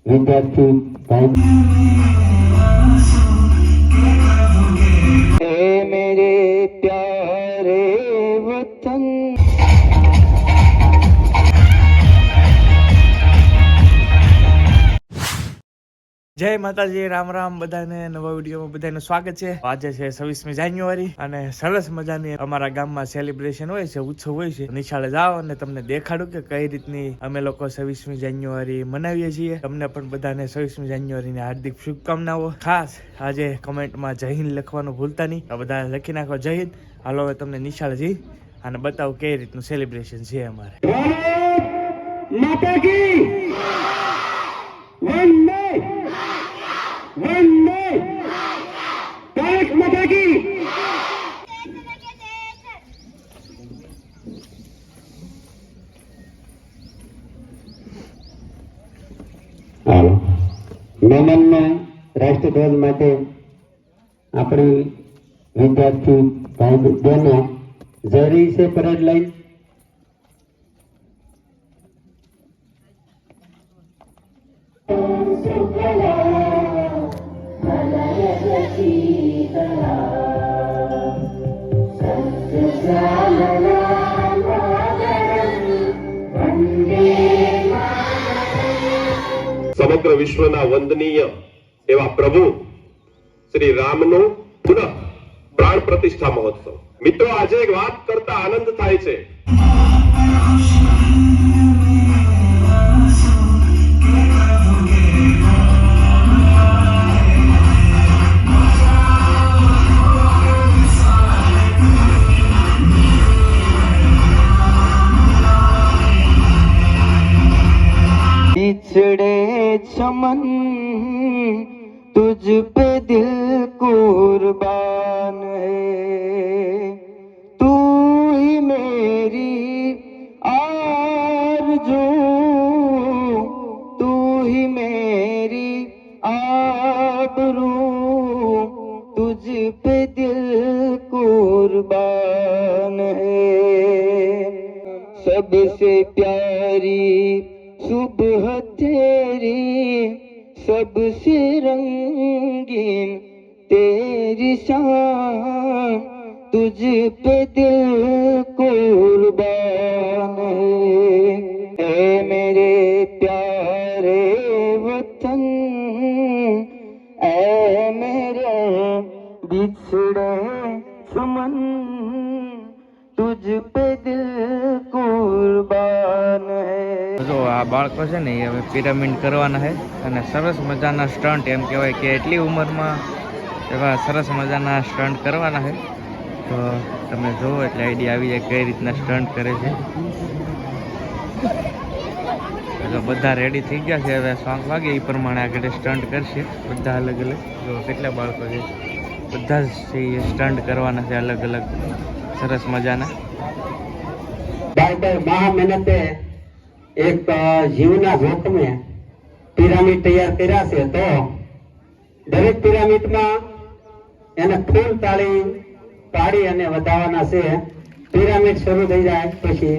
विद्यार्थी मेरे प्यारे वतन। जय माताजी, राम राम बधाने नवा विडियोમાં બધાનું સ્વાગત છે। આજે છે 26મી જાન્યુઆરી અને સરસ મજાની અમારા ગામમાં સેલિબ્રેશન હોય છે, ઉત્સવ હોય છે। નિશાળે જાઓ અને તમને દેખાડું કે કઈ રીતની અમે લોકો 26મી જાન્યુઆરી મનાવીએ છીએ। તમને પણ બધાને 26મી જાન્યુઆરીની હાર્દિક શુભકામનાઓ। ખાસ આજે કમેન્ટમાં જય હિન્દ લખવાનું ભૂલતા નહીં, આ બધા લખી નાખો જય હિન્દ। હાલો હવે તમને નિશાળે જઈ અને બતાવું કઈ રીતનું સેલિબ્રેશન છે અમારે। माता की वंदे वंदे भारत माता की। મેમનના રાષ્ટ્રધ્વજ માટે આપણી વિદ્યાર્થી ભાઈ બહેનો જઈ રહી છે પરેડ લાઈન। સમગ્ર વિશ્વના વંદનીય એવા પ્રભુ શ્રી રામનો પુનઃ પ્રાણ પ્રતિષ્ઠા મહોત્સવ। મિત્રો, આજે એક વાત કરતા આનંદ થાય છે। बिछड़े चमन तुझ पे दिल कुर्बान है, तू ही मेरी आरज़ू, तू ही मेरी आबरू, तुझ पे दिल कुर्बान है। सबसे प्यारी सुबह तेरी, सबसे रंगीन तेरी शान, तुझ पे दिल कुर्बान है मेरे प्यारे वतन। ऐ मेरे बिछड़े चमन तुझ पे दिल कुर्बान है। જો આ બાળકો છે ને એ હવે પિરામિડ કરવાના છે અને સરસ મજાના સ્ટન્ટ, એમ કહેવાય કે એટલી ઉંમરમાં એવા સરસ મજાના સ્ટન્ટ કરવાના છે। તો તમે જુઓ એટલે આઈડિયા આવી જાય કઈ રીતના સ્ટન્ટ કરે છે। તો બધા રેડી થઈ ગયા છે, હવે સોંગ વાગે એ પ્રમાણે આગળ સ્ટન્ટ કરશે બધા અલગ અલગ। જો કેટલા બાળકો છે, બધા જ સ્ટન્ટ કરવાના છે અલગ અલગ સરસ મજાના। બાળકો મહા મહેનતે એક જીવના જોખમે પિરામિડ તૈયાર કર્યા છે। તો દરેક પિરામિડમાં એને ફૂલ તાળી પાડી અને વધાવવાના છે। પિરામિડ શરૂ થઈ જાય પછી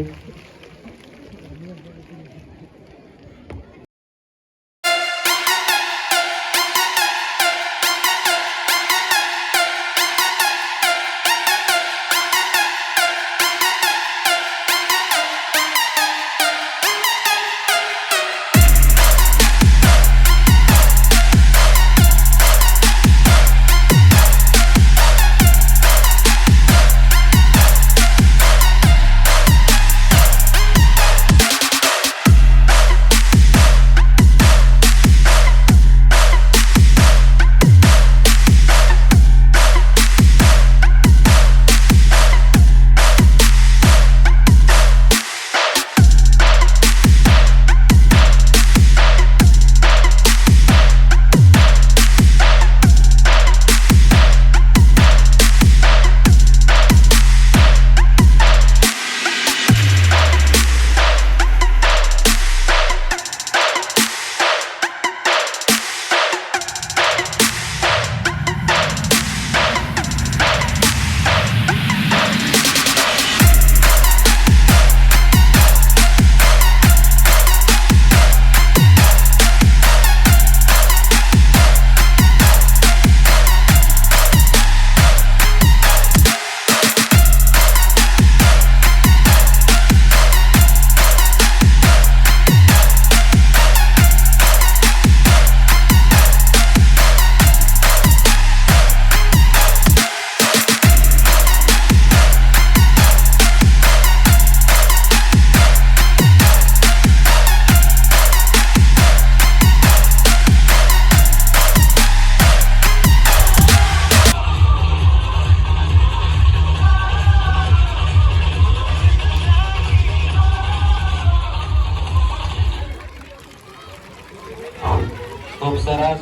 ખૂબ સરસ.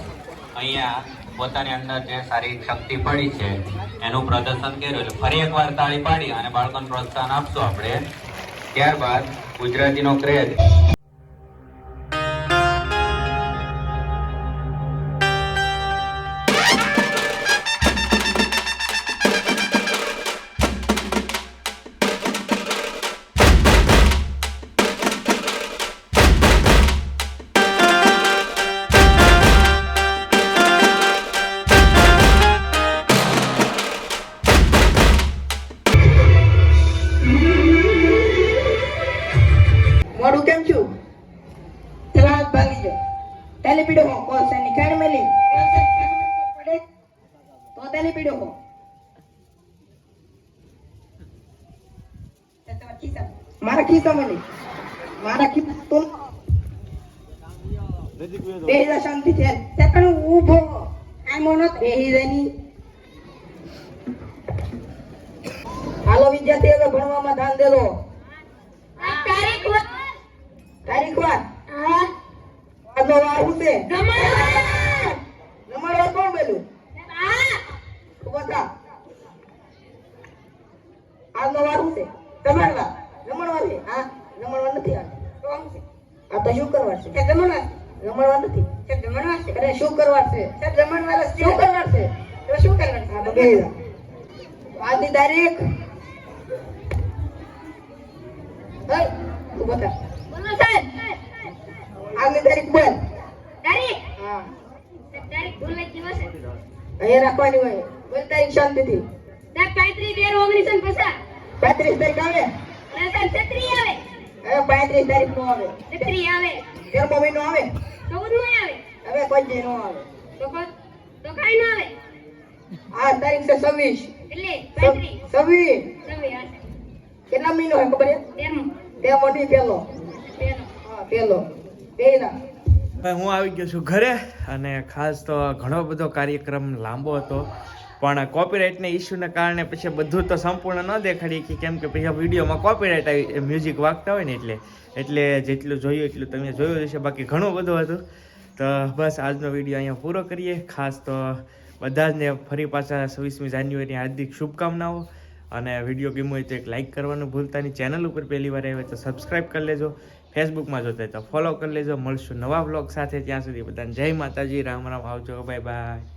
અહીંયા પોતાની અંદર જે શારીરિક શક્તિ પડી છે એનું પ્રદર્શન કર્યું. એટલે ફરી એકવાર તાળી પાડી અને બાળકોને પ્રોત્સાહન આપશું આપણે. ત્યારબાદ ગુજરાતીનો ક્રેઝ. મોડું કેમ છું? તલાક ભાગી જો. તેલી પીડો હો કોલસાની ખાણ મેલી. પડે તો તેલી પીડો હો. મારા ખિસ્સામાં નહીં. મારા ખિસ્સા તો બેહીજા શાંતિ છે. તે પણ ઊભો આમ ન બેહીજાની. હાલો વિદ્યાર્થી હવે ભણવામાં ધ્યાન દેજો. તારીખ વાર આજનો વાર શું છે? નંબર કોણ બોલ્યું? બતા આજનો વાર શું છે? જમણવાર. જમણવાર છે. હા જમણવાર નથી. આ તો શું કરવાર છે? જમણવાર. જમણવાર નથી. જમણવાર છે. અરે શું કરવાર છે? જમણવાર છે. શું કરવાર છે? તો શું કરવાર છે? આ તો બે આજની તારીખ. હઈ તું બતા. આગલી તારીખ બોલ. હા અહીંયા રાખવાની હોય. બોલ તારીખ શાંતિથી. 35 તારીખ આવે. હવે 35 તારીખ નો આવે. 13મો મહિનો આવે. હવે કોઈ દી નો આવે. આ તારીખ છે 26. કેટલા મહિનો હોય ખબર છે? 13મો નહીં પહેલો. હા પહેલો. પહેલા હવે હું આવી ગયો છું ઘરે અને ખાસ તો ઘણો બધો કાર્યક્રમ લાંબો હતો પણ કોપીરાઇટના ઇસ્યુના કારણે પછી બધું તો સંપૂર્ણ ન દેખાડી કે કેમ કે પછી વિડીયોમાં કોપીરાઇટ આવી મ્યુઝિક વાગતા હોય ને એટલે જેટલું જોયું એટલું તમે જોયું હશે. બાકી ઘણું બધું હતું. તો બસ આજનો વિડીયો અહીંયા પૂરો કરીએ. ખાસ તો બધા જ ને ફરી પાછા 26મી જાન્યુઆરીની હાર્દિક શુભકામનાઓ. અને વિડીયો ગમ્યો હોય તો એક લાઇક કરવાનું ભૂલતા નહીં. ચેનલ ઉપર પહેલી વાર આવે તો સબસ્ક્રાઈબ કરી લેજો. ફેસબુકમાં જોતા હોય તો ફોલો કરી લેજો. મળશું નવા વ્લોગ સાથે. ત્યાં સુધી બધાને જય માતાજી. રામ રામ. આવજો. Bye bye.